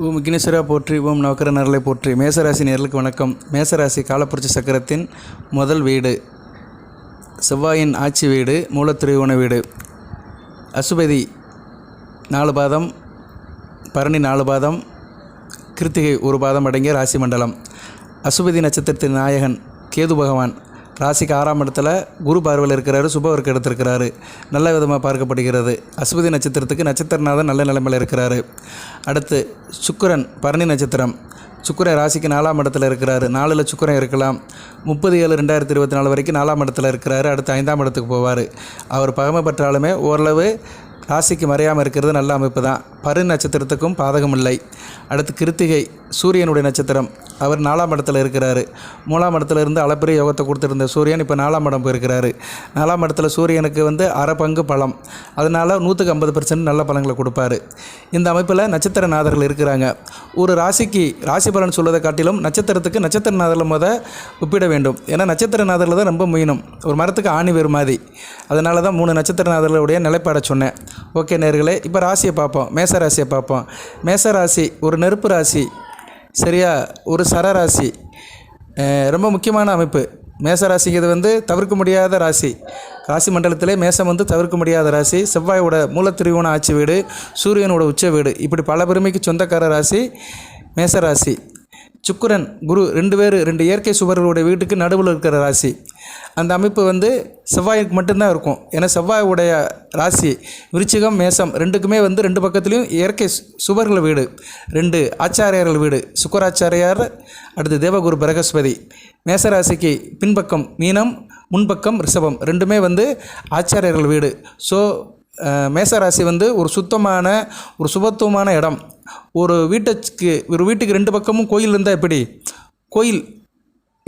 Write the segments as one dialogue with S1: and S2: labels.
S1: ஓம் விக்னேஸ்வரா போற்றி, ஓம் நவக்கர நரலை போற்றி. மேசராசி நேயர்களுக்கு வணக்கம். மேசராசி காலப்புரட்சி சக்கரத்தின் முதல் வீடு, செவ்வாயின் ஆட்சி வீடு, மூலத்திரிகோண வீடு. அசுபதி 4 பாதம், பரணி 4 பாதம், கிருத்திகை 1 பாதம் அடங்கிய ராசி மண்டலம். அசுபதி நட்சத்திரத்தின் நாயகன் கேது பகவான் ராசிக்கு 6ஆம் இடத்துல குரு பார்வையில் இருக்கிறாரு, சுபவர்க்கு எடுத்திருக்கிறாரு, நல்ல விதமாக பார்க்கப்படுகிறது. அசுபதி நட்சத்திரத்துக்கு நட்சத்திரநாதன் நல்ல நிலைமையில் இருக்கிறாரு. அடுத்து சுக்கிரன், பரணி நட்சத்திரம். சுக்கிரன் ராசிக்கு 4ஆம் இடத்துல இருக்கிறாரு. 4ல் சுக்கிரன் இருக்கலாம். 30/7/2024 வரைக்கும் 4ஆம் இடத்துல இருக்கிறாரு. அடுத்து 5ஆம் இடத்துக்கு போவார். அவர் பகமை பெற்றாலுமே ஓரளவு ராசிக்கு மறையாமல் இருக்கிறது நல்ல அமைப்பு தான். பரணி நட்சத்திரத்துக்கும் பாதகம் இல்லை. அடுத்து கிருத்திகை, சூரியனுடைய நட்சத்திரம். அவர் 4ஆம் இடத்துல இருக்கிறாரு. 3ஆம் இடத்துல இருந்து அளப்பரிய யோகத்தை கொடுத்துருந்த சூரியன் இப்போ 4ஆம் இடம் போயிருக்கிறாரு. 4ஆம் இடத்துல சூரியனுக்கு அரை பங்கு பலம், அதனால் 150% நல்ல பலன்களை கொடுப்பாரு. இந்த அமைப்பில் நட்சத்திரநாதர்கள் இருக்கிறாங்க. ஒரு ராசிக்கு ராசி பலன் சொல்வதை காட்டிலும் நட்சத்திரத்துக்கு நட்சத்திரநாதர்கள் ஒப்பிட வேண்டும். ஏன்னா நட்சத்திரநாதர்கள் தான் ரொம்ப மீனும், ஒரு மரத்துக்கு ஆணி வேறு மாதிரி. அதனால தான் 3 நட்சத்திரநாதர்களுடைய நிலைப்பாடை சொன்னேன். ஓகே நேர்களே, இப்போ ராசியை பார்ப்போம். மேசராசியை பார்ப்போம். மேசராசி ஒரு நெருப்பு ராசி, சரியா? ஒரு சரராசி, ரொம்ப முக்கியமான அமைப்பு. மேசராசிங்கிறது தவிர்க்க முடியாத ராசி. ராசி மண்டலத்திலே மேசம் தவிர்க்க முடியாத ராசி. செவ்வாயோட மூலத்திரிகோண ஆட்சி வீடு, சூரியனோட உச்ச வீடு, இப்படி பல பெருமைக்கு சொந்தக்கார ராசி மேசராசி. சுக்கிரன், குரு 2 பேர் 2 இயற்கை சுவர்களுடைய வீட்டுக்கு நடுவில் இருக்கிற ராசி. அந்த அமைப்பு செவ்வாய்க்கு மட்டும்தான் இருக்கும். ஏன்னா செவ்வாயுடைய ராசி விருச்சிகம், மேசம் ரெண்டுக்குமே 2 பக்கத்துலேயும் இயற்கை சுவர்கள் வீடு, 2 ஆச்சாரியர்கள் வீடு, சுக்கராச்சாரியார், அடுத்து தேவகுரு பிரகஸ்பதி. மேசராசிக்கு பின்பக்கம் மீனம், முன்பக்கம் ரிஷபம், ரெண்டுமே ஆச்சாரியர்கள் வீடு. ஸோ மேசராசி ஒரு சுத்தமான ஒரு சுபத்துவமான இடம். ஒரு வீட்டுக்கு 2 பக்கமும் கோயில் இருந்தால் எப்படி? கோயில்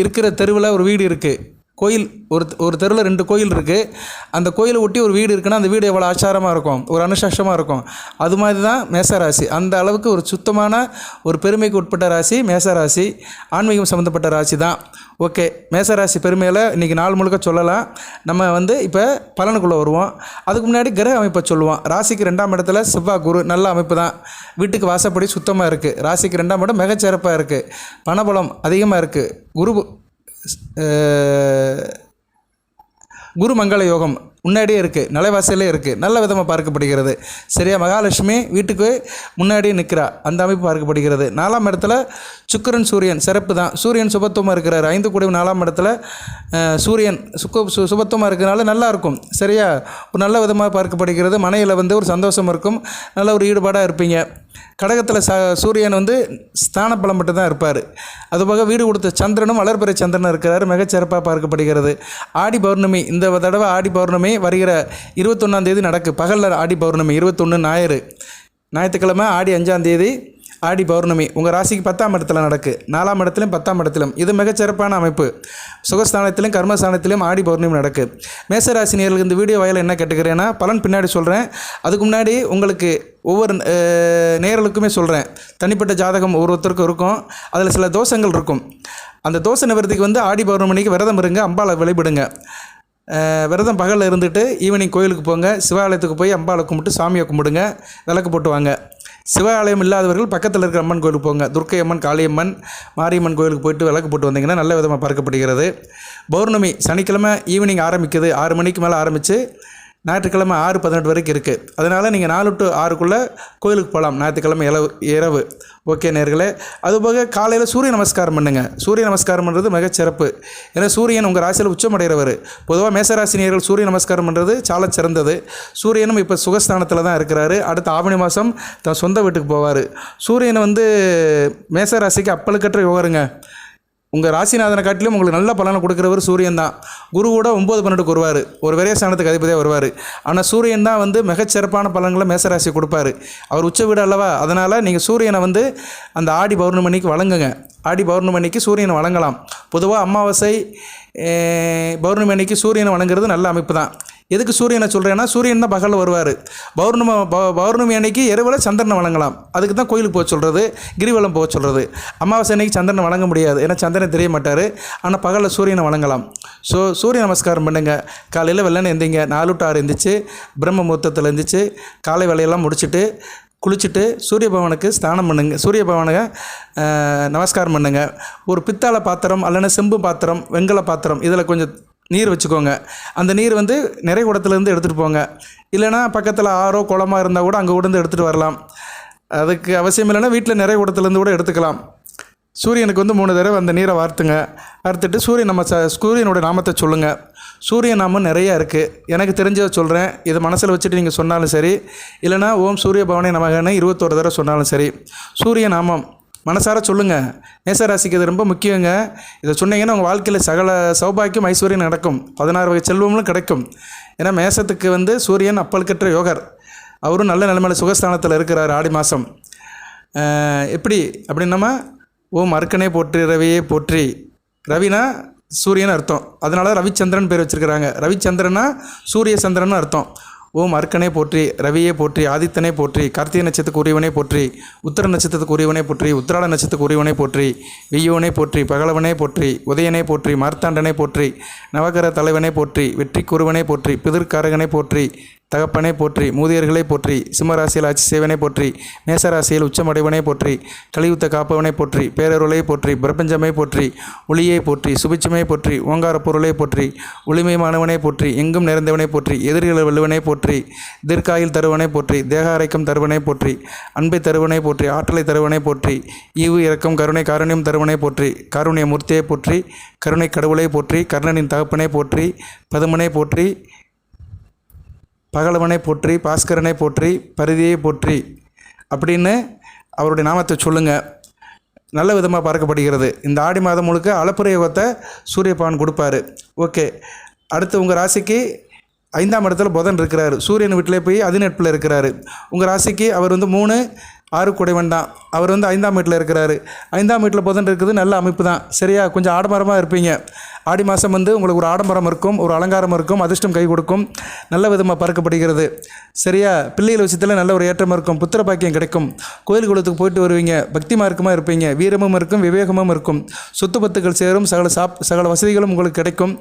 S1: இருக்கிற தெருவில் ஒரு வீடு இருக்குது, கோயில் ஒரு தெருவில் 2 கோயில் இருக்குது, அந்த கோயிலை ஒட்டி ஒரு வீடு இருக்குன்னா அந்த வீடு எவ்வளோ ஆச்சாரமாக இருக்கும், ஒரு அனுசாசமாக இருக்கும். அது மாதிரி தான் மேசராசி. அந்த அளவுக்கு ஒரு சுத்தமான ஒரு பெருமைக்கு உட்பட்ட ராசி மேசராசி. ஆன்மீகம் சம்மந்தப்பட்ட ராசி தான். ஓகே, மேசராசி பெருமையில் இன்றைக்கி நாள் முழுக்க சொல்லலாம். நம்ம இப்போ பலனுக்குள்ளே வருவோம். அதுக்கு முன்னாடி கிரக அமைப்பை சொல்லுவோம். ராசிக்கு 2ஆம் இடத்துல செவ்வாய், குரு நல்ல அமைப்பு தான். வீட்டுக்கு வாசப்படி சுத்தமாக இருக்குது. ராசிக்கு 2ஆம் இடம் மிகச்சிறப்பாக இருக்குது. பணபலம் அதிகமாக இருக்குது. குரு மங்கள யோகம் முன்னாடியே இருக்குது, நிலைவாசலே இருக்குது, நல்ல விதமாக பார்க்கப்படுகிறது. சரியா? மகாலட்சுமி வீட்டுக்கு முன்னாடியே நிற்கிறா, அந்த அமைப்பு பார்க்கப்படுகிறது. 4ஆம் இடத்துல சுக்கிரன், சூரியன் சிறப்பு தான். சூரியன் சுபத்துவமாக இருக்கிறார். 5 கூடிய 4ஆம் இடத்துல சூரியன் சுபத்துவமாக இருக்கிறனால நல்லாயிருக்கும். சரியா? ஒரு நல்ல விதமாக பார்க்கப்படுகிறது. மனையில் ஒரு சந்தோஷம் இருக்கும், நல்ல ஒரு ஈடுபாடாக இருப்பீங்க. கடகத்தில் சூரியன் ஸ்தான பலம் மட்டும் தான் இருப்பார். அதுபோக வீடு கொடுத்த சந்திரனும் வளர்பிறை சந்திரனும் இருக்கிறார், மிகச்சிறப்பாக பார்க்கப்படுகிறது. ஆடி பௌர்ணமி, இந்த தடவை ஆடி பௌர்ணமி வருகிற 21ஆம் தேதி நடக்கு. பகலில் ஆடி பௌர்ணமி 21 ஞாயிற்றுக்கிழமை, ஆடி 5ஆம் தேதி ஆடி பௌர்ணமி. உங்கள் ராசிக்கு 10ஆம் இடத்துல நடக்கு. 4ஆம் இடத்துலையும் 10ஆம் இடத்திலும் இது மிகச்சிறப்பான அமைப்பு. சுகஸ்தானத்திலும் கர்மஸ்தானத்திலும் ஆடி பௌர்ணமி நடக்கு. மேசராசி நேயர்களுக்கு இந்த வீடியோ வாயில என்ன கேட்டுக்கிறேன்னா, பலன் பின்னாடி சொல்கிறேன். அதுக்கு முன்னாடி உங்களுக்கு ஒவ்வொரு நேயர்களுக்குமே சொல்கிறேன், தனிப்பட்ட ஜாதகம் ஒவ்வொருத்தருக்கும் இருக்கும், அதில் சில தோஷங்கள் இருக்கும். அந்த தோஷ நிவர்த்திக்கு ஆடி பௌர்ணமிக்கு விரதம் இருங்க, அம்பாளை வழிபடுங்க. விரதம் பகலில் இருந்துட்டு ஈவினிங் கோயிலுக்கு போங்க, சிவாலயத்துக்கு போய் அம்பாளை கும்பிட்டு சாமியை கும்பிடுங்க, விளக்கு போட்டு வாங்க. சிவாலயம் இல்லாதவர்கள் பக்கத்தில் இருக்கிற அம்மன் கோயிலுக்கு போங்க. துர்க்கை அம்மன், காளியம்மன், மாரியம்மன் கோயிலுக்கு போயிட்டு விளக்கு போட்டு வந்தீங்கன்னா நல்ல விதமாக பார்க்கப்படுகிறது. பௌர்ணமி சனிக்கிழமை ஈவினிங் ஆரம்பிக்குது. 6 மணிக்கு மேலே ஆரம்பித்து ஞாயிற்றுக்கிழமை 6:18 வரைக்கும் இருக்குது. அதனால் நீங்கள் 4 to 6க்குள்ளே கோயிலுக்கு போகலாம் ஞாயிற்றுக்கிழமை இரவு. ஓகே நேர்களே, அதுபோக காலையில் சூரிய நமஸ்காரம் பண்ணுங்கள். சூரிய நமஸ்காரம் பண்ணுறது மிகச்சிறப்பு. ஏன்னா சூரியன் உங்கள் ராசியில் உச்சமடைகிறவர். பொதுவாக மேசராசி நேயர்கள் சூரிய நமஸ்காரம் பண்ணுறது சால சிறந்தது. சூரியனும் இப்போ சுகஸ்தானத்தில் தான் இருக்கிறாரு. அடுத்த ஆவணி மாதம் தன் சொந்த வீட்டுக்கு போவார். சூரியனை மேசராசிக்கு அப்பழுக்கற்ற யோகருங்க. உங்கள் ராசிநாதனை காட்டிலும் உங்களுக்கு நல்ல பலனை கொடுக்குறவர் சூரியன் தான். குரு கூட 9-12க்கு வருவார், ஒரு விரயஸ்தானத்துக்கு அதிபதியாக வருவார். ஆனால் சூரியன் தான் மிகச்சிறப்பான பலன்களை மேசராசி கொடுப்பார். அவர் உச்ச வீடு அல்லவா, அதனால் நீங்கள் சூரியனை அந்த ஆடி பௌர்ணமிக்கு வழங்குங்க. ஆடி பௌர்ணமிக்கு சூரியனை வழங்கலாம். பொதுவாக அமாவாசை பௌர்ணமி அன்னைக்கு சூரியனை வணங்குறது நல்ல அமைப்பு தான். எதுக்கு சூரியனை சொல்கிறேன்னா, சூரியன் தான் பகலில் வருவார். பௌர்ணமி அன்னைக்கு இரவில் சந்திரனை வணங்கலாம். அதுக்கு தான் கோயிலுக்கு போக சொல்கிறது, கிரிவலம் போக சொல்கிறது. அமாவாசை அன்னைக்கு சந்திரனை வணங்க முடியாது, ஏன்னா சந்திரன் தெரிய மாட்டார். ஆனால் பகலில் சூரியனை வணங்கலாம். ஸோ சூரிய நமஸ்காரம் பண்ணுங்கள். காலையில் வெள்ளனை எந்திங்க, 4 to 6 எந்திரிச்சு பிரம்ம முகூர்த்தத்தில் எந்திரிச்சு காலை வேலையெல்லாம் முடிச்சுட்டு குளிச்சுட்டு சூரிய பகவானுக்கு ஸ்நானம் பண்ணுங்க, சூரிய பகவானுக்கு நமஸ்காரம் பண்ணுங்கள். ஒரு பித்தளை பாத்திரம் அல்லனா செம்பு பாத்திரம், வெண்கல பாத்திரம் இதில் கொஞ்சம் நீர் வச்சுக்கோங்க. அந்த நீர் வந்து நிறை குடத்துலேருந்து எடுத்துகிட்டு போங்க. இல்லைனா பக்கத்தில் ஆறோ குளமா இருந்தால் கூட அங்கே கூட எடுத்துகிட்டு வரலாம். அதுக்கு அவசியம் இல்லைன்னா வீட்டில் நிறை குடத்துலேருந்து கூட எடுத்துக்கலாம். சூரியனுக்கு வந்து 3 தடவை அந்த நீரை வார்த்துங்க. வார்த்துட்டு சூரியனோட நாமத்தை சொல்லுங்கள். சூரிய நாமம் நிறையா இருக்குது, எனக்கு தெரிஞ்சதை சொல்கிறேன். இதை மனசில் வச்சுட்டு நீங்கள் சொன்னாலும் சரி, இல்லைனா ஓம் சூரிய பவனே நமகன்னு 21 தடவை சொன்னாலும் சரி. சூரிய நாமம் மனசார சொல்லுங்கள். மேசராசிக்கு இது ரொம்ப முக்கியங்க. இதை சொன்னீங்கன்னா உங்கள் வாழ்க்கையில் சகல சௌபாக்கியம் ஐஸ்வர்யம் நடக்கும், 16 வகை செல்வங்களும் கிடைக்கும். ஏன்னா மேசத்துக்கு வந்து சூரியன் அப்பழுக்கற்ற யோகர். அவரும் நல்ல நிலைமையில் சுகஸ்தானத்தில் இருக்கிறார் ஆடி மாதம். எப்படி அப்படின்னமா ஓம் அர்க்கனே போற்றி ரவியே போற்றி. ரவினா சூரியன் அர்த்தம், அதனால ரவிச்சந்திரன் பேர் வச்சுருக்கிறாங்க. ரவிச்சந்திரனா சூரிய சந்திரன் அர்த்தம். ஓம் அர்க்கனே போற்றி ரவியே போற்றி, ஆதித்தனே போற்றி, கார்த்திகை நட்சத்திரத்துக்கு உரியவனே போற்றி, உத்திர நட்சத்திரத்துக்கு உரியவனே போற்றி, உத்திராட நட்சத்திரத்துக்கு உரியவனே போற்றி, வெய்யோனே போற்றி, பகலவனே போற்றி, உதயனே போற்றி, மார்த்தாண்டனே போற்றி, நவகர தலைவனே போற்றி, வெற்றி குருவனே போற்றி, பிதிர்காரகனை போற்றி, தகப்பனை போற்றி, மூதியர்களை போற்றி, சிம்மராசியில் ஆட்சி செய்வனை போற்றி, மேசராசியில் உச்சமடைவனை போற்றி, கலியுத்த காப்பவனை போற்றி, பேரருளை போற்றி, பிரபஞ்சமை போற்றி, ஒளியை போற்றி, சுபிச்சமை போற்றி, ஓங்கார பொருளை போற்றி, ஒளிமயமானவனை போற்றி, எங்கும் நிறைந்தவனை போற்றி, எதிரிகளை வெல்லுவனை போற்றி, தீர்க்காயில் தருவனை போற்றி, தேகாரைக்கம் தருவனை போற்றி, அன்பை தருவனை போற்றி, ஆற்றலை தருவனை போற்றி, ஈவு இரக்கம் கருணை காரணியம் தருவனை போற்றி, காருண்ய மூர்த்தியை போற்றி, கருணை கடவுளை போற்றி, கர்ணனின் தகப்பனை போற்றி, பதுமனை போற்றி, பகலவனை போற்றி, பாஸ்கரனை போற்றி, பரிதியை போற்றி அப்படின்னு அவருடைய நாமத்தை சொல்லுங்கள். நல்ல விதமாக பார்க்கப்படுகிறது. இந்த ஆடி மாதம் முழுக்க அளப்புற யோகத்தை சூரிய பகவான் கொடுப்பாரு. ஓகே, அடுத்து உங்கள் ராசிக்கு 5ஆம் இடத்துல புதன் இருக்கிறாரு. சூரியன் வீட்டிலே போய் அதிநட்பில் இருக்கிறாரு. உங்கள் ராசிக்கு அவர் வந்து 3, 6 குடைவன் தான். அவர் வந்து 5ஆம் வீட்டில் இருக்கிறாரு. 5ஆம் வீட்டில் புதன் இருக்குது, நல்ல அமைப்பு தான். சரியா, கொஞ்சம் ஆடம்பரமாக இருப்பீங்க. ஆடி மாதம் வந்து உங்களுக்கு ஒரு ஆடம்பரம் இருக்கும், ஒரு அலங்காரம் இருக்கும், அதிர்ஷ்டம் கை கொடுக்கும், நல்ல விதமாக பார்க்கப்படுகிறது. சரியா, பிள்ளைகள் விஷயத்தில் நல்ல ஒரு ஏற்றம் இருக்கும், புத்திர பாக்கியம் கிடைக்கும், கோயில் குளத்துக்கு போயிட்டு வருவீங்க, பக்தி மார்க்கமாக இருப்பீங்க, வீரமும் இருக்கும், விவேகமும் இருக்கும், சொத்து பத்துக்கள் சேரும், சகல வசதிகளும் உங்களுக்கு கிடைக்கும்.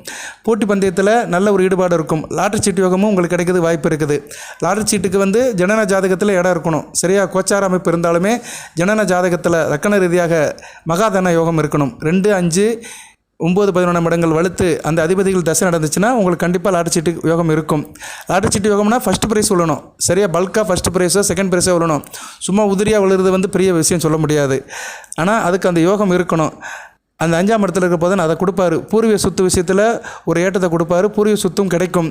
S1: போட்டி பந்தயத்தில் நல்ல ஒரு ஈடுபாடு இருக்கும். லாட்டரி சீட்டு யோகமும் உங்களுக்கு கிடைக்கிறது வாய்ப்பு இருக்குது. லாட்டரி சீட்டுக்கு வந்து ஜனன ஜாதகத்தில் இடம் இருக்கணும். சரியா, கோச்சார அமைப்பு இருந்தாலுமே ஜனன ஜாதகத்தில் லக்கண ரீதியாக மகாதன யோகம் இருக்கணும். 2, 5, 9, 11 இடங்கள் வலுத்து அந்த அதிபதிகள் தசை நடந்துச்சுன்னா உங்களுக்கு கண்டிப்பாக லாட்டரி சீட்டு யோகம் இருக்கும். லாட்டரி சீட்டு யோகம்னா ஃபஸ்ட் ப்ரைஸ் விழணும். சரியா, பல்காக ஃபஸ்ட் ப்ரைஸோ செகண்ட் ப்ரைஸோ விழணும். சும்மா உதிரியாக விழுறது வந்து பெரிய விஷயம் சொல்ல முடியாது. ஆனால் அதுக்கு அந்த யோகம் இருக்கணும். அந்த 5ஆம் இடத்துல இருக்க போது அதை கொடுப்பாரு. பூர்வீக சொத்து விஷயத்தில் ஒரு ஏற்றத்தை கொடுப்பாரு, பூர்வீக சொத்தும் கிடைக்கும்.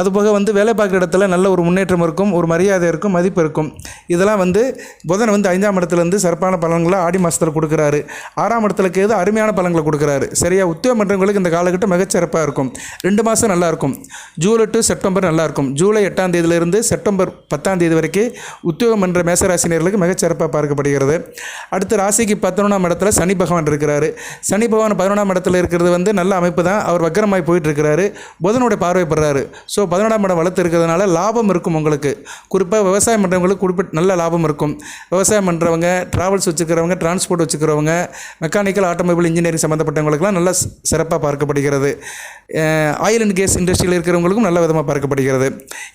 S1: அதுபோக வந்து வேலை பார்க்குற இடத்துல நல்ல ஒரு முன்னேற்றம் இருக்கும், ஒரு மரியாதை இருக்கும், மதிப்பு இருக்கும். இதெல்லாம் வந்து புதன் வந்து 5ஆம் இடத்துலேருந்து சிறப்பான பலன்களை ஆடி மாதத்தில் கொடுக்குறாரு. 6ஆம் இடத்துல கேது அருமையான பலன்களை கொடுக்குறாரு. சரியா, உத்தியோகம் பண்ணுறவங்களுக்கு இந்த காலகட்டம் மிகச்சிறப்பாக இருக்கும். 2 மாதம் நல்லாயிருக்கும். ஜூலை டு செப்டம்பர் நல்லாயிருக்கும். ஜூலை 8ஆம் தேதியிலிருந்து செப்டம்பர் 10ஆம் தேதி வரைக்கும் உத்தியோகம் பண்ணுற மேசராசினியர்களுக்கு மிகச்சிறப்பாக பார்க்கப்படுகிறது. அடுத்து ராசிக்கு 11ஆம் இடத்துல சனி பகவான் இருக்கிறாரு. சனி பகவான் 11ஆம் இடத்துல இருக்கிறது வந்து நல்ல அமைப்பு தான். அவர் வக்கரமாய் போயிட்டு இருக்கிறாரு, புதனுடைய பார்வைப்படுறாரு. ஸோ 11ஆம் இடம் வளர்த்து இருக்கிறதுனால லாபம் இருக்கும் உங்களுக்கு. குறிப்பாக விவசாயம் பண்ணுறவங்களுக்கு குறிப்பிட்ட நல்ல லாபம் இருக்கும். விவசாயம் பண்ணுறவங்க, ட்ராவல்ஸ் வச்சுக்கிறவங்க, டிரான்ஸ்போர்ட் வச்சுக்கிறவங்க, மெக்கானிக்கல், ஆட்டோமொபைல் இன்ஜினியரிங் சம்மந்தப்பட்டவங்களுக்குலாம் நல்ல சிறப்பாக பார்க்கப்படுகிறது. ஆயில் அண்ட் கேஸ் இண்டஸ்ட்ரியில் இருக்கிறவங்களுக்கும் நல்ல விதமாக பார்க்கப்படுகிறது.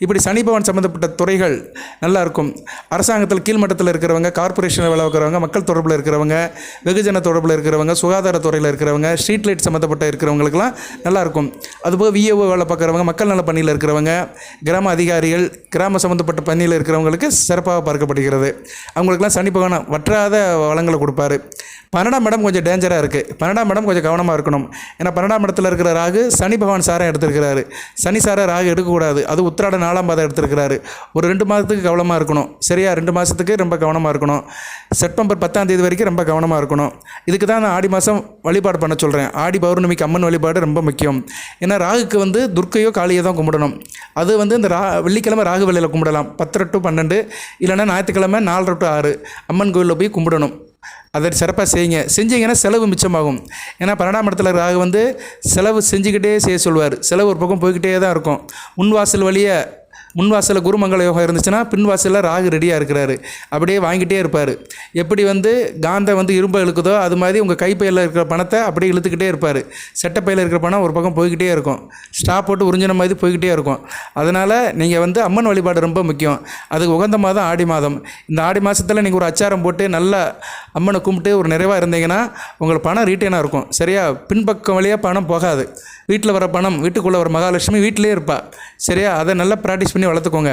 S1: இப்படி சனி பகவான் சம்மந்தப்பட்ட துறைகள் நல்லா இருக்கும். அரசாங்கத்தில் கீழ்மட்டத்தில் இருக்கிறவங்க, கார்பரேஷனில் வேலை பார்க்குறவங்க, மக்கள் தொடர்பில் இருக்கிறவங்க, வெகுஜன தொடர்பில் இருக்கிறவங்க, சுகாதார துறையில் இருக்கிறவங்க, ஸ்ட்ரீட் லைட் சம்மந்தப்பட்ட இருக்கிறவங்களுக்குலாம் நல்லாயிருக்கும். அதுபோக விஏஓ வேலை பார்க்குறவங்க, மக்கள் நல பணியில் இருக்கிறவங்க, கிராம அதிகாரிகள், கிராம சம்மந்தப்பட்ட பணியில் இருக்கிறவங்களுக்கு சிறப்பாக பார்க்கப்படுகிறது. அவங்களுக்குலாம் சனி பகவான் வற்றாத வளங்களை கொடுப்பாரு. 12ஆம் இடம் கொஞ்சம் டேஞ்சராக இருக்குது. 12ஆம் இடம் கொஞ்சம் கவனமாக இருக்கணும். ஏன்னா 12ஆம் இடத்துல இருக்கிற ராகு சனி பகவான் சாரம் எடுத்திருக்கிறாரு. சனி சாரை ராகு எடுக்கக்கூடாது. அது உத்திராட 4ஆம் பாதம் எடுத்திருக்கிறாரு. ஒரு 2 மாதத்துக்கு கவனமாக இருக்கணும். சரியா, 2 மாதத்துக்கு ரொம்ப கவனமாக இருக்கணும். செப்டம்பர் 10ஆம் தேதி வரைக்கும் ரொம்ப கவனமாக இருக்கணும். இதுக்கு தான் நான் ஆடி மாதம் வழிபாடு பண்ண சொல்கிறேன். ஆடி பௌர்ணமிக்கு அம்மன் வழிபாடு ரொம்ப முக்கியம். ஏன்னா ராகுக்கு வந்து துர்க்கையோ காளியோ தான் கும்பிடணும். அது வந்து இந்த வெள்ளிக்கிழமை ராகு வேளையில் கும்பிடலாம், 10 to 12, இல்லைன்னா ஞாயிற்றுக்கிழமை 4 to 6 அம்மன் கோயிலில் போய் கும்பிடணும். அதை சிறப்பாக செஞ்சீங்கன்னா செலவு மிச்சமாகும். ஏன்னா 12ஆம் இடத்துல ராகு வந்து செலவு செஞ்சுக்கிட்டே செய்ய சொல்வார். செலவு ஒரு பக்கம் போய்கிட்டே தான் இருக்கும். முன்வாசல் வழியை முன் வாசலில் குருமங்கள யோகம் இருந்துச்சுன்னா பின் வாசலில் ராகு ரெடியாக இருக்கிறாரு, அப்படியே வாங்கிட்டே இருப்பார். எப்படி வந்து காந்தம் வந்து இரும்பை இழுக்குதோ அது மாதிரி உங்கள் கைப்பையில் இருக்கிற பணத்தை அப்படியே இழுத்துக்கிட்டே இருப்பார். செட்டப்பையில் இருக்கிற பணம் ஒரு பக்கம் போய்கிட்டே இருக்கும், ஸ்டாப் போட்டு உறிஞ்சின மாதிரி போய்கிட்டே இருக்கும். அதனால் நீங்கள் வந்து அம்மன் வழிபாடு ரொம்ப முக்கியம். அதுக்கு உகந்த மாதம் ஆடி மாதம். இந்த ஆடி மாதத்தில் நீங்கள் ஒரு அச்சாரம் போட்டு நல்லா அம்மனை கும்பிட்டு ஒரு நிறைவாக இருந்தீங்கன்னா உங்களுக்கு பணம் ரீட்டெயினாக இருக்கும். சரியா? பின்பக்கம் வழியாக பணம் போகாது. வீட்டில் வர பணம் வீட்டுக்குள்ளே வர மகாலட்சுமி வீட்டிலே இருப்பாள். சரியா? அதை நல்லா ப்ராக்டிஸ் பண்ணி வளர்த்துக்கோங்க.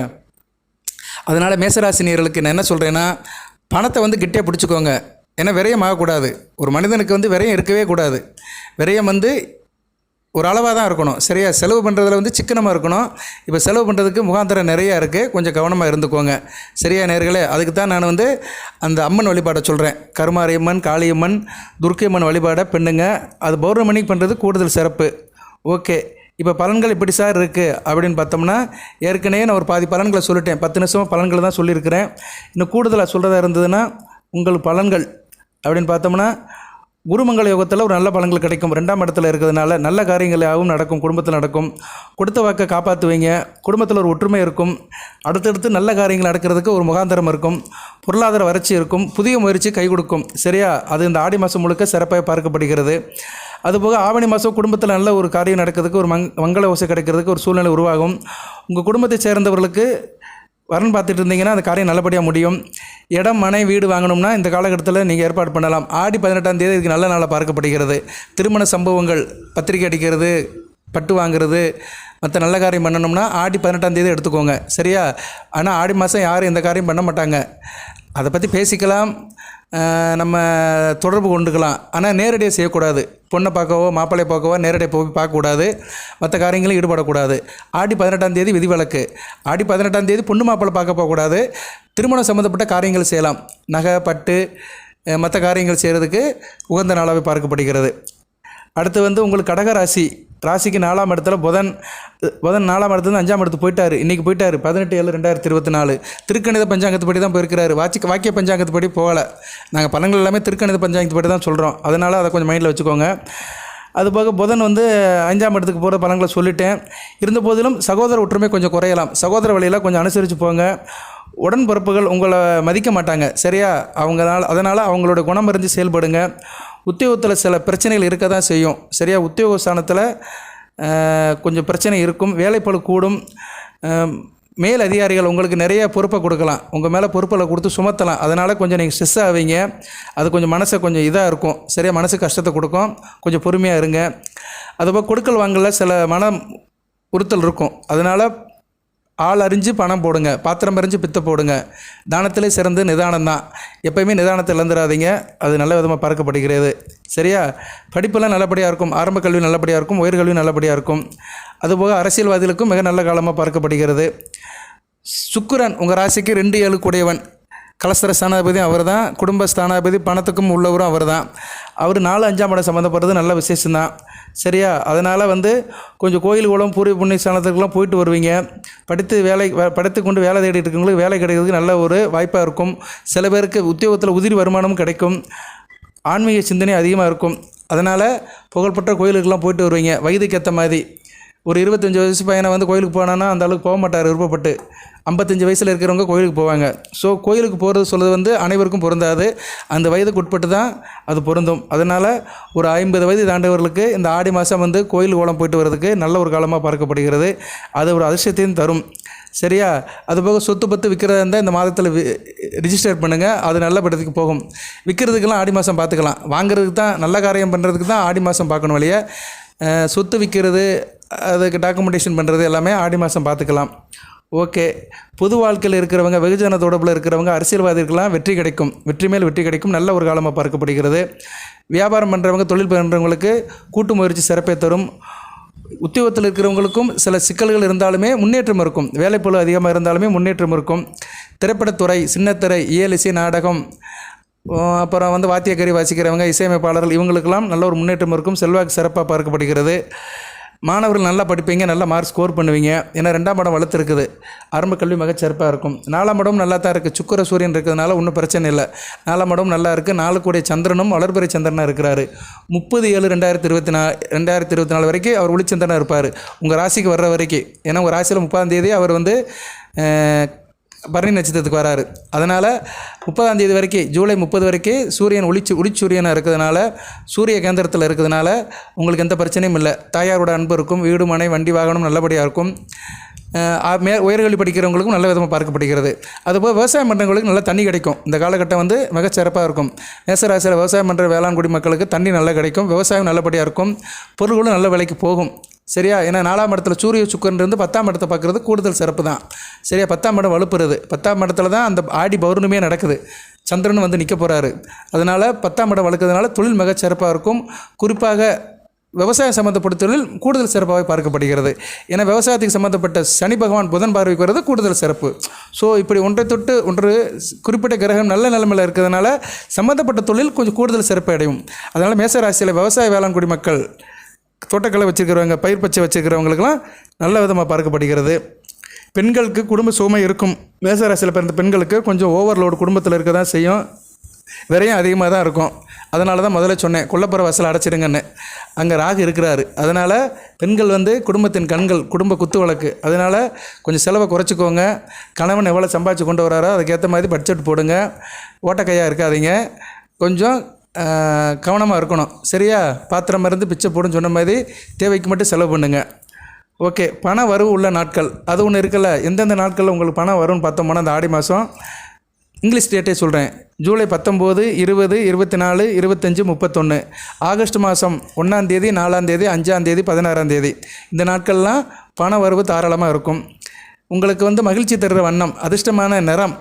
S1: அதனால் மேசராசினியர்களுக்கு நான் என்ன சொல்கிறேன்னா, பணத்தை வந்து கெட்டியாக பிடிச்சிக்கோங்க. ஏன்னா விரயம் ஆகக்கூடாது. ஒரு மனிதனுக்கு வந்து விரயம் இருக்கவே கூடாது. விரயம் வந்து ஒரு அளவாக தான் இருக்கணும். சரியா? செலவு பண்ணுறதுல வந்து சிக்கனமாக இருக்கணும். இப்போ செலவு பண்ணுறதுக்கு முகாந்திரம் நிறையா இருக்குது, கொஞ்சம் கவனமாக இருந்துக்கோங்க. சரியா நேயர்களே? அதுக்கு தான் நான் வந்து அந்த அம்மன் வழிபாடை சொல்கிறேன். கருமாரியம்மன், காளியம்மன், துர்க்கையம்மன் வழிபாடை பெண்ணுங்க. அது பௌர்ணமிக்கு பண்ணுறது கூடுதல் சிறப்பு. ஓகே, இப்போ பலன்கள் இப்படி சார் இருக்குது அப்படின்னு பார்த்தோம்னா, ஏற்கனவே நான் ஒரு பாதி பலன்களை சொல்லிட்டேன். 10 நிமிஷமாக பலன்களை தான் சொல்லியிருக்கிறேன். இன்னும் கூடுதலாக சொல்கிறதா இருந்ததுன்னா, உங்கள் பலன்கள் அப்படின்னு பார்த்தோம்னா, குருமங்கள யோகத்தில் ஒரு நல்ல பலன்கள் கிடைக்கும். 2ஆம் இடத்துல இருக்கிறதுனால நல்ல காரியங்களாகவும் நடக்கும், குடும்பத்தில் நடக்கும். கொடுத்த வாக்கை காப்பாற்றுவீங்க. குடும்பத்தில் ஒரு ஒற்றுமை இருக்கும். அடுத்தடுத்து நல்ல காரியங்கள் நடக்கிறதுக்கு ஒரு முகாந்திரம் இருக்கும். பொருளாதார வறட்சி இருக்கும். புதிய முயற்சி கை கொடுக்கும். சரியா? அது இந்த ஆடி மாதம் முழுக்க சிறப்பாக பார்க்கப்படுகிறது. அதுபோக ஆவணி மாதம் குடும்பத்தில் நல்ல ஒரு காரியம் நடக்கிறதுக்கு, ஒரு மங்கள ஓசை கிடைக்கிறதுக்கு ஒரு சூழ்நிலை உருவாகும். உங்கள் குடும்பத்தை சேர்ந்தவர்களுக்கு வரன் பார்த்துட்டு இருந்தீங்கன்னா அந்த காரியம் நல்லபடியாக முடியும். இடம், மனை, வீடு வாங்கணும்னா இந்த காலகட்டத்தில் நீங்கள் ஏற்பாடு பண்ணலாம். ஆடி 18ஆம் தேதி இதுக்கு நல்ல நாளாக பார்க்கப்படுகிறது. திருமண சம்பவங்கள், பத்திரிக்கை அடிக்கிறது, பட்டு வாங்குறது, மற்ற நல்ல காரியம் பண்ணணும்னா ஆடி 18ஆம் தேதி எடுத்துக்கோங்க. சரியா? ஆனால் ஆடி மாதம் யாரும் எந்த காரியம் பண்ண மாட்டாங்க. அதை பற்றி பேசிக்கலாம், நம்ம தொடர்பு கொண்டுக்கலாம். ஆனால் நேரடியாக செய்யக்கூடாது. பொண்ணை பார்க்கவோ மாப்பிள்ளையை பார்க்கவோ நேரடியாக போய் பார்க்கக்கூடாது. மற்ற காரியங்களும் ஈடுபடக்கூடாது. ஆடி 18ஆம் தேதி விதிவிலக்கு. ஆடி 18ஆம் தேதி பொண்ணு மாப்பிள்ளை பார்க்க போகக்கூடாது. திருமணம் சம்மந்தப்பட்ட காரியங்கள் செய்யலாம். நகை, பட்டு, மற்ற காரியங்கள் செய்கிறதுக்கு உகந்த நாளாகவே பார்க்கப்படுகிறது. அடுத்து வந்து உங்களுக்கு கடகராசி. ராசிக்கு 4ஆம் இடத்துல புதன் 4ஆம் இடத்துலேருந்து 5ஆம் இடத்துக்கு போயிட்டார். இன்றைக்கி போயிட்டார் 18/7/2024. திருக்கணித பஞ்சாங்கத்துப்படி தான் போயிருக்கிறாரு. வாக்கிய பஞ்சாங்கத்துப்படி போகலை. நாங்கள் பலன்கள் எல்லாமே திருக்கணித பஞ்சாங்கத்துப்படி தான் சொல்கிறோம். அதனால் அதை கொஞ்சம் மைண்டில் வச்சுக்கோங்க. அதுபோக புதன் வந்து 5ஆம் இடத்துக்கு போகிற பலன்களை சொல்லிட்டேன். இருந்த போதிலும் சகோதர ஒற்றுமை கொஞ்சம் குறையலாம். சகோதர வழியில் கொஞ்சம் அனுசரித்து போங்க. உடன்பிறப்புகள் உங்களை மதிக்க மாட்டாங்க. சரியா? அதனால் அவங்களோட குணம் அறிஞ்சு செயல்படுங்க. உத்தியோகத்தில் சில பிரச்சனைகள் இருக்க தான் செய்யும். சரியா? உத்தியோக ஸ்தானத்தில் கொஞ்சம் பிரச்சனை இருக்கும். வேலைப்பளு கூடும். மேல் அதிகாரிகள் உங்களுக்கு நிறைய பொறுப்பை கொடுக்கலாம். உங்கள் மேலே பொறுப்பில் கொடுத்து சுமத்தலாம். அதனால் கொஞ்சம் நீங்கள் ஸ்ட்ரெஸ் ஆவீங்க. அது கொஞ்சம் மனசை கொஞ்சம் இதாக இருக்கும். சரியா? மனசு கஷ்டத்தை கொடுக்கும். கொஞ்சம் பொறுமையாக இருங்க. அதுபோல் கொடுக்கல் வாங்கல சில மன உறுத்தல் இருக்கும். அதனால் ஆள் அறிஞ்சு பணம் போடுங்க, பாத்திரம் அறிஞ்சு பித்த போடுங்க. தானத்திலே சிறந்து நிதானம் தான். எப்போயுமே நிதானத்தை இழந்துடாதீங்க. அது நல்ல விதமாக பார்க்கப்படுகிறது. சரியா? படிப்பெல்லாம் நல்லபடியாக இருக்கும். ஆரம்ப கல்வி நல்லபடியாக இருக்கும். உயர்கல்வி நல்லபடியாக இருக்கும். அதுபோக அரசியல்வாதிகளுக்கும் மிக நல்ல காலமாக பார்க்கப்படுகிறது. சுக்கிரன் உங்கள் ராசிக்கு 2-7 கூடியவன். கலஸ்தர ஸ்தானாதிபதி அவர் தான். குடும்ப ஸ்தானாதிபதி பணத்துக்கும் உள்ளவரும் அவர் தான். அவர் 4-5ஆம் இடம் சம்மந்தப்படுறது நல்ல விசேஷம்தான். சரியா? அதனால் வந்து கொஞ்சம் கோயில் குளம், பூர்வீக புண்ணிய ஸ்தானத்துக்கெல்லாம் போயிட்டு வருவீங்க. படித்து கொண்டு வேலை தேடிட்டு இருக்கவங்களுக்கு வேலை கிடைக்கிறதுக்கு நல்ல ஒரு வாய்ப்பாக இருக்கும். சில பேருக்கு உத்தியோகத்தில் உதிரி வருமானமும் கிடைக்கும். ஆன்மீக சிந்தனை அதிகமாக இருக்கும். அதனால் புகழ்பெற்ற கோயிலுக்கெல்லாம் போயிட்டு வருவீங்க. வயதுக்கு ஏற்ற மாதிரி. ஒரு 25 வயசு பையனை வந்து கோயிலுக்கு போனான்னா அந்த அளவுக்கு போக மாட்டார் விருப்பப்பட்டு. 55 வயசில் இருக்கிறவங்க கோயிலுக்கு போவாங்க. ஸோ கோயிலுக்கு போகிறது சொல்கிறது வந்து அனைவருக்கும் பொருந்தாது. அந்த வயதுக்கு உட்பட்டு தான் அது பொருந்தும். அதனால் ஒரு 50 வயது தாண்டவர்களுக்கு இந்த ஆடி மாதம் வந்து கோயில் கோலம் போயிட்டு வர்றதுக்கு நல்ல ஒரு காலமாக பார்க்கப்படுகிறது. அது ஒரு அதிர்ஷ்டத்தையும் தரும். சரியா? அதுபோக சொத்து பத்து விற்கிறதா இருந்தால் இந்த மாதத்தில் ரிஜிஸ்டர் பண்ணுங்கள். அது நல்ல படத்துக்கு போகும். விற்கிறதுக்கெல்லாம் ஆடி மாதம் பார்த்துக்கலாம். வாங்குறதுக்கு தான், நல்ல காரியம் பண்ணுறதுக்கு தான் ஆடி மாதம் பார்க்கணும். வழியே சொத்து விற்கிறது, அதுக்கு டாக்குமெண்டேஷன் பண்ணுறது எல்லாமே ஆடி மாதம் பார்த்துக்கலாம். ஓகே. பொது வாழ்க்கையில் இருக்கிறவங்க, வெகுஜன தொடர்பில் இருக்கிறவங்க, அரசியல்வாதிகளுக்கெல்லாம் வெற்றி கிடைக்கும். வெற்றி மேல் வெற்றி கிடைக்கும். நல்ல ஒரு காலமாக பார்க்கப்படுகிறது. வியாபாரம் பண்ணுறவங்க, தொழில் பண்ணுறவங்களுக்கு கூட்டு முயற்சி சிறப்பை தரும். உத்தியோகத்தில் இருக்கிறவங்களுக்கும் சில சிக்கல்கள் இருந்தாலுமே முன்னேற்றம் இருக்கும். வேலைப்பளு அதிகமாக இருந்தாலுமே முன்னேற்றம் இருக்கும். திரைப்படத்துறை, சின்னத்திரை, இசை, நாடகம், அப்புறம் வந்து வாத்தியக்கறி வாசிக்கிறவங்க, இசையமைப்பாளர்கள், இவங்களுக்கெல்லாம் நல்ல ஒரு முன்னேற்றம் இருக்கும். செல்வாக்கு சிறப்பாக பார்க்கப்படுகிறது. மாணவர்கள் நல்லா படிப்பீங்க, நல்லா மார்க் ஸ்கோர் பண்ணுவீங்க. ஏன்னா 2ஆம் இடம் வலுத்திருக்குது, ஆரம்ப கல்வி மிகச்சிறப்பாக இருக்கும். 4ஆம் இடம் நல்லா தான் இருக்குது, சுக்கிர சூரியன் இருக்கிறதுனால ஒன்றும் பிரச்சனை இல்லை. 4ஆம் இடம் நல்லா இருக்குது, 4 கூடிய சந்திரனும் வளர்பிறை சந்திரனாக இருக்கிறாரு. 30/7/2024 வரைக்கும் அவர் ஒளிச்சந்திரனாக இருப்பார் உங்கள் ராசிக்கு வர்ற வரைக்கும். ஏன்னா உங்கள் ராசியில் 30ஆம் தேதி அவர் வந்து பரணி நட்சத்திரத்துக்கு வராரு. அதனால் 30ஆம் தேதி வரைக்கும், ஜூலை 30 வரைக்கும் சூரியன் ஒளிச்சூரியனாக இருக்கிறதுனால, சூரிய கேந்திரத்தில் இருக்கிறதுனால உங்களுக்கு எந்த பிரச்சனையும் இல்லை. தாயாரோட அன்பு இருக்கும், வீடு மனை வண்டி வாகனம் நல்லபடியாக இருக்கும். உயர்கல்வி படிக்கிறவங்களுக்கும் நல்ல விதமாக பார்க்கப்படுகிறது. அதுபோல் விவசாயம் பண்ணுறவங்களுக்கு நல்லா தண்ணி கிடைக்கும். இந்த காலகட்டம் வந்து மிகச்சிறப்பாக இருக்கும். மேசராசியில் விவசாயம் பண்ணுற வேளாண்குடி மக்களுக்கு தண்ணி நல்லா கிடைக்கும், விவசாயம் நல்லபடியாக இருக்கும், பொருள்களும் நல்ல விலைக்கு போகும். சரியா? ஏன்னா 4ஆம் இடத்துல சூரிய சுக்கிரன் இருந்து 10ஆம் இடத்தை பார்க்குறது கூடுதல் சிறப்பு தான். சரியா? 10ஆம் இடம் வலுப்புறது, 10ஆம் இடத்துல தான் அந்த ஆடி பௌர்ணமியே நடக்குது, சந்திரன் வந்து நிற்க போகிறாரு. அதனால் 10ஆம் இடம் வலுக்கிறதுனால தொழில் மிகச்சிறப்பாக இருக்கும். குறிப்பாக விவசாயம் சம்மந்தப்பட்ட தொழில் கூடுதல் சிறப்பாக பார்க்கப்படுகிறது. ஏன்னா விவசாயத்துக்கு சம்மந்தப்பட்ட சனி பகவான் புதன் பார்வைக்கு வர்றது கூடுதல் சிறப்பு. ஸோ இப்படி ஒன்றை தொட்டு ஒன்று குறிப்பிட்ட கிரகம் நல்ல நிலைமையில் இருக்கிறதுனால சம்மந்தப்பட்ட தொழில் கொஞ்சம் கூடுதல் சிறப்பு அடையும். அதனால் மேசராசியில் விவசாய வேளாண்குடி மக்கள், தோட்டக்கலை வச்சுருக்கிறவங்க, பயிர் பச்சை வச்சுருக்கிறவங்களுக்கெல்லாம் நல்ல விதமாக பார்க்கப்படுகிறது. பெண்களுக்கு குடும்ப சுமை இருக்கும். மேசராசியில் பிறந்த பெண்களுக்கு கொஞ்சம் ஓவர்லோடு குடும்பத்தில் இருக்க தான் செய்யும், விரையும் அதிகமாக தான் இருக்கும். அதனால தான் முதல்ல சொன்னேன், கொல்லப்புற வாசல் அடைச்சிடுங்கன்னு. அங்கே ராகு இருக்கிறாரு. அதனால் பெண்கள் வந்து குடும்பத்தின் கண்கள், குடும்ப குத்து வழக்கு. அதனால் கொஞ்சம் செலவை குறைச்சிக்கோங்க. கணவன் எவ்வளோ சம்பாதிச்சு கொண்டு வராரோ அதுக்கேற்ற மாதிரி பட்ஜெட் போடுங்க. ஓட்டக்கையாக இருக்காதீங்க, கொஞ்சம் கவனமாக இருக்கணும். சரியா? பாத்திரம் மருந்து பிச்சை போடுன்னு சொன்ன மாதிரி தேவைக்கு மட்டும் செலவு பண்ணுங்கள். ஓகே. பண வரவு உள்ள நாட்கள் அது ஒன்று இருக்குல்ல. எந்தெந்த நாட்களில் உங்களுக்கு பணம் வரும்னு பார்த்தோம்னா, அந்த ஆடி மாதம் இங்கிலீஷ் டேட்டே சொல்கிறேன், ஜூலை 19, 20, 24, 25, 31, ஆகஸ்ட் மாதம் 1ஆம் தேதி, 4ஆம் தேதி, 5ஆம் தேதி, 16ஆம் தேதி, இந்த நாட்கள்லாம் பண வரவு தாராளமாக இருக்கும். உங்களுக்கு வந்து மகிழ்ச்சி தர்ற வண்ணம், அதிர்ஷ்டமான நிறம்,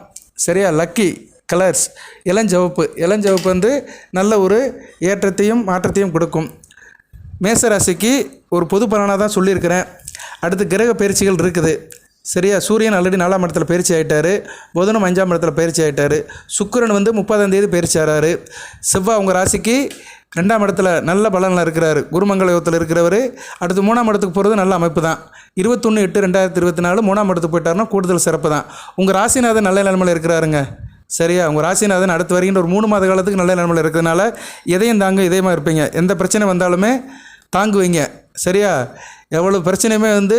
S1: சரியா, லக்கி கலர்ஸ் இளஞ்சவப்பு வந்து நல்ல ஒரு ஏற்றத்தையும் மாற்றத்தையும் கொடுக்கும். மேசராசிக்கு ஒரு பொது பலனாக தான் சொல்லியிருக்கிறேன். அடுத்து கிரக பயிற்சிகள் இருக்குது. சரியா? சூரியன் ஆல்ரெடி 4ஆம் இடத்துல பயிற்சி ஆகிட்டார், புதனும் 5ஆம் இடத்துல பயிற்சி ஆகிட்டார், சுக்கிரன் வந்து 30ஆம் தேதி பயிற்சி ஆகிறாரு, செவ்வாய் உங்கள் ராசிக்கு 2ஆம் இடத்துல நல்ல பலனில் இருக்கிறாரு, குருமங்கள யோகத்தில் இருக்கிறவர். அடுத்து 3ஆம் இடத்துக்கு போகிறது நல்ல அமைப்பு தான். 21/8/2024 3ஆம் இடத்துக்கு போயிட்டாருன்னா கூடுதல் சிறப்பு தான். உங்கள் ராசிநாதன் நல்ல நிலைமையில் இருக்கிறாருங்க. சரியா? உங்கள் ராசிநாதன் அடுத்து வருகின்ற ஒரு 3 மாத காலத்துக்கு நல்ல நிலைமையில் இருக்கிறதுனால எதையும் தாங்க, இதயமாக இருப்பீங்க. எந்த பிரச்சனை வந்தாலுமே தாங்குவீங்க. சரியா? எவ்வளோ பிரச்சனையுமே வந்து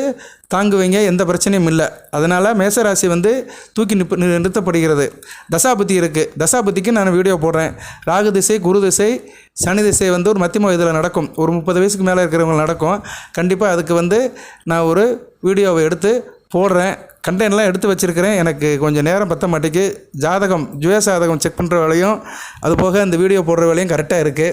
S1: தாங்குவீங்க, எந்த பிரச்சனையும் இல்லை. அதனால் மேசராசி வந்து தூக்கி நிறுத்தப்படுகிறது. தசாபுத்தி இருக்குது. தசாபுத்திக்கு நான் வீடியோ போடுறேன். ராகு திசை, குரு திசை, சனி திசை வந்து ஒரு மத்தியம வயதில் நடக்கும், ஒரு 30 வயசுக்கு மேலே இருக்கிறவங்க நடக்கும். கண்டிப்பாக அதுக்கு வந்து நான் ஒரு வீடியோவை எடுத்து போடுறேன். கண்டென்ட்லாம் எடுத்து வச்சுருக்கிறேன். எனக்கு கொஞ்சம் நேரம் பற்ற மாட்டேக்கு. ஜுவே சாதகம் செக் பண்ணுற வேலையும் அதுபோக இந்த வீடியோ போடுற வேலையும் கரெக்டாக இருக்குது.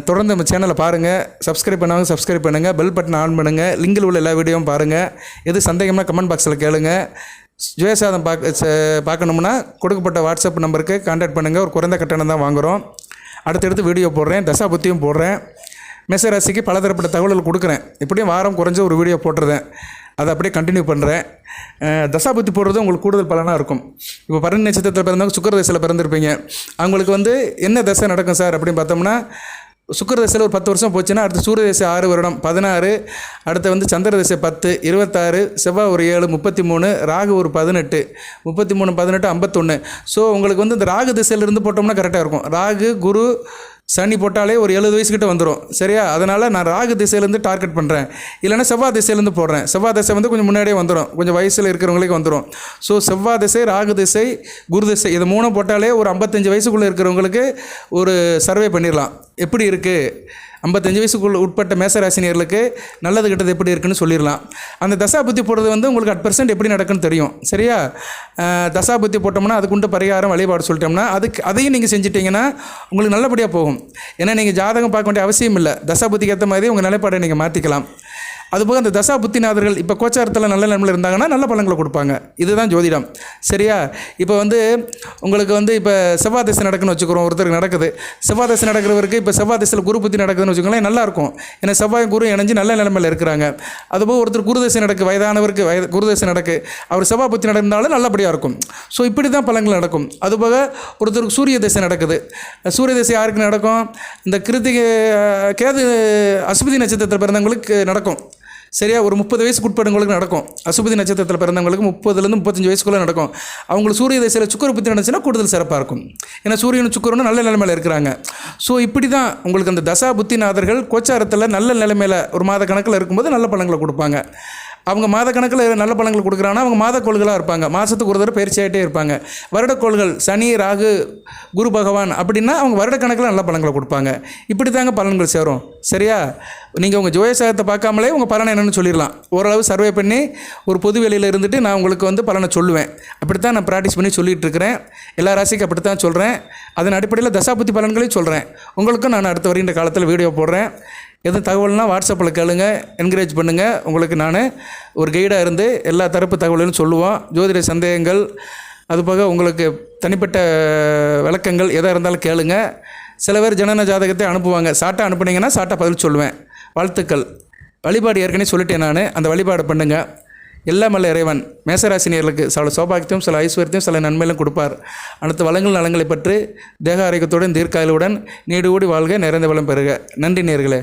S1: தொடர்ந்து நம்ம சேனலை பாருங்கள். சப்ஸ்கிரைப் பண்ணாங்க சப்ஸ்கிரைப் பண்ணுங்கள், பெல் பட்டன் ஆன் பண்ணுங்கள், லிங்கில் உள்ள எல்லா வீடியோவும் பாருங்கள். எது சந்தேகமாக கமெண்ட் பாக்ஸில் கேளுங்க. ஜுவேசாதம் பார்க்கணும்னா கொடுக்கப்பட்ட வாட்ஸ்அப் நம்பருக்கு கான்டாக்ட் பண்ணுங்கள். ஒரு குறைந்த கட்டணம் தான் வாங்குகிறோம். அடுத்தடுத்து வீடியோ போடுறேன், தசாபுத்தியும் போடுறேன். மேசராசிக்கு பலதரப்பட்ட தகவல்கள் கொடுக்குறேன். இப்படியும் வாரம் குறைஞ்ச ஒரு வீடியோ போட்டுருந்தேன், அதை அப்படியே கண்டினியூ பண்ணுறேன். தசாபுத்தி போடுறது உங்களுக்கு கூடுதல் பலனாக இருக்கும். இப்போ பரணி நட்சத்திரத்தில் பிறந்தவங்க சுக்கிர தசையில் பிறந்திருப்பீங்க. அவங்களுக்கு வந்து என்ன தசை நடக்கும் சார் அப்படின்னு பார்த்தோம்னா, சுக்கிர தசையில் ஒரு 10 வருஷம் போச்சுன்னா அடுத்து சூரிய தசை 6 வருடம் 16, அடுத்து வந்து சந்திர தசை 10, 26, செவ்வாய் ஒரு 7, 33, ராகு ஒரு 18, 33, 18, 51. ஸோ உங்களுக்கு வந்து இந்த ராகு திசையிலிருந்து போட்டோம்னா கரெக்டாக இருக்கும். ராகு, குரு, சனி போட்டாலே ஒரு 70 வயசுக்கிட்ட வந்துடும். சரியா? அதனால் நான் ராகு திசையிலேருந்து டார்கெட் பண்ணுறேன். இல்லைனா செவ்வாய் திசையிலேருந்து போடுறேன். செவ்வாய் திசை வந்து கொஞ்சம் முன்னாடியே வந்துடும், கொஞ்சம் வயசில் இருக்கிறவங்களுக்கு வந்துடும். ஸோ செவ்வாய் திசை, ராகு திசை, குரு திசை, இது 3 போட்டாலே ஒரு 55 வயசுக்குள்ளே இருக்கிறவங்களுக்கு ஒரு சர்வே பண்ணிடலாம். எப்படி இருக்குது, 55 வயசுக்குள்ள உட்பட்ட மேசராசினியர்களுக்கு நல்லது கெட்டது எப்படி இருக்குன்னு சொல்லிடலாம். அந்த தசாபுத்தி போடுறது வந்து உங்களுக்கு 100% எப்படி நடக்குன்னு தெரியும். சரியா? தசாபுத்தி போட்டோம்னா அதுக்குண்டு பரிகாரம் வழிபாடு சொல்லிட்டோம்னா அதையும் நீங்கள் செஞ்சிட்டிங்கன்னா உங்களுக்கு நல்லபடியாக போகும். ஏன்னா நீங்கள் ஜாதகம் பார்க்க வேண்டிய அவசியம் இல்லை. தசாபுத்திக்கு ஏற்ற மாதிரி உங்கள் நிலைப்பாடை நீங்கள் மாற்றிக்கலாம். அதுபோக அந்த தசா புத்திநாதர்கள் இப்போ கோச்சாரத்தில் நல்ல நிலைமையில் இருந்தாங்கன்னா நல்ல பலன்களை கொடுப்பாங்க. இதுதான் ஜோதிடம். சரியா? இப்போ உங்களுக்கு இப்போ செவ்வாய் திசை நடக்குன்னு வச்சுக்கிறோம். ஒருத்தருக்கு நடக்குது செவ்வாய் திசை நடக்கிறவருக்கு, இப்போ செவ்வாய் திசையில் குரு புத்தி நடக்குதுன்னு வச்சுக்கோங்களேன், நல்லாயிருக்கும். ஏன்னா செவ்வாய் குரு இணைஞ்சு நல்ல நிலைமையில் இருக்கிறாங்க. அதுபோக ஒருத்தர் குரு திசை நடக்கு, வயதானவருக்கு குரு திசை நடக்கு, அவர் செவ்வாய் புத்தி நடந்தாலும் நல்லபடியாக இருக்கும். ஸோ இப்படி தான் பலன்கள் நடக்கும். அதுபோக ஒருத்தருக்கு சூரிய திசை நடக்குது. சூரிய திசை யாருக்கு நடக்கும்? இந்த கிருத்திகை கேது அஸ்விதி நட்சத்திரத்தில் பிறந்தவங்களுக்கு நடக்கும். சரியா? ஒரு 30 வயசுக்கு உட்பட்டவங்களுக்கு நடக்கும். அசுபதி நட்சத்திரத்தில் பிறந்தவங்களுக்கு 30லேருந்து 35 வயசுக்குள்ளே நடக்கும். அவங்களுக்கு சூரிய திசையில் சுக்கிர புத்தி நடந்துச்சுன்னா கூடுதல் சிறப்பாக இருக்கும். ஏன்னா சூரியனும் சுக்கிரனும் நல்ல நிலைமையில் இருக்கிறாங்க. ஸோ இப்படி தான் உங்களுக்கு அந்த தசா புத்திநாதர்கள் கோச்சாரத்தில் நல்ல நிலைமையில் ஒரு மாத கணக்கில் இருக்கும்போது நல்ல பலன்களை கொடுப்பாங்க. அவங்க மாத கணக்கில் நல்ல பலன்கள் கொடுக்குறாங்கன்னா அவங்க மாத கோள்களாக இருப்பாங்க. மாதத்துக்கு ஒரு தடவை பயிற்சி ஆகிட்டே இருப்பாங்க. வருடக்கோள்கள் சனி, ராகு, குரு பகவான் அப்படின்னா அவங்க வருடக்கணக்கில் நல்ல பலன்களை கொடுப்பாங்க. இப்படி தாங்க பலன்கள் சேரும். சரியா? நீங்கள் உங்கள் ஜோதிஷத்தை பார்க்காமலே உங்கள் பலனை என்னென்னு சொல்லிடலாம். ஓரளவு சர்வே பண்ணி ஒரு பொது வெளியில் இருந்துட்டு நான் உங்களுக்கு பலனை சொல்லுவேன். அப்படித்தான் நான் ப்ராக்டிஸ் பண்ணி சொல்லிகிட்டு இருக்கிறேன். எல்லா ராசிக்கும் அப்படித்தான் சொல்கிறேன். அதன் அடிப்படையில் தசாபுத்தி பலன்களையும் சொல்கிறேன். உங்களுக்கும் நான் அடுத்த வருகின்ற காலத்தில் வீடியோ போடுறேன். எதுவும் தகவல்னால் வாட்ஸ்அப்பில் கேளுங்க, என்கரேஜ் பண்ணுங்கள். உங்களுக்கு நான் ஒரு கைடாக இருந்து எல்லா தரப்பு தகவல்களும் சொல்லுவோம். ஜோதிட சந்தேகங்கள், அதுபோக உங்களுக்கு தனிப்பட்ட விளக்கங்கள் எதாக இருந்தாலும் கேளுங்க. சில பேர் ஜனன ஜாதகத்தை அனுப்புவாங்க. சாட்டாக அனுப்புனீங்கன்னா சாட்டாக பதில் சொல்லுவேன். வாழ்த்துக்கள். வழிபாடு ஏற்கனவே சொல்லிட்டேன் நான். அந்த வழிபாடு பண்ணுங்கள். எல்லாம் வல்ல இறைவன் மேசராசினியர்களுக்கு சில சௌபாகியத்தையும் சில ஐஸ்வர்யத்தையும் சில நன்மையிலும் கொடுப்பார். அனைத்து வளங்கள் நலங்களை பற்றி தேக ஆரோக்கியத்துடன் தீர்க்காயலுடன் நீடு கூடி வாழ்க, நிறைந்த வளம் பெறுக. நன்றி நேயர்களே.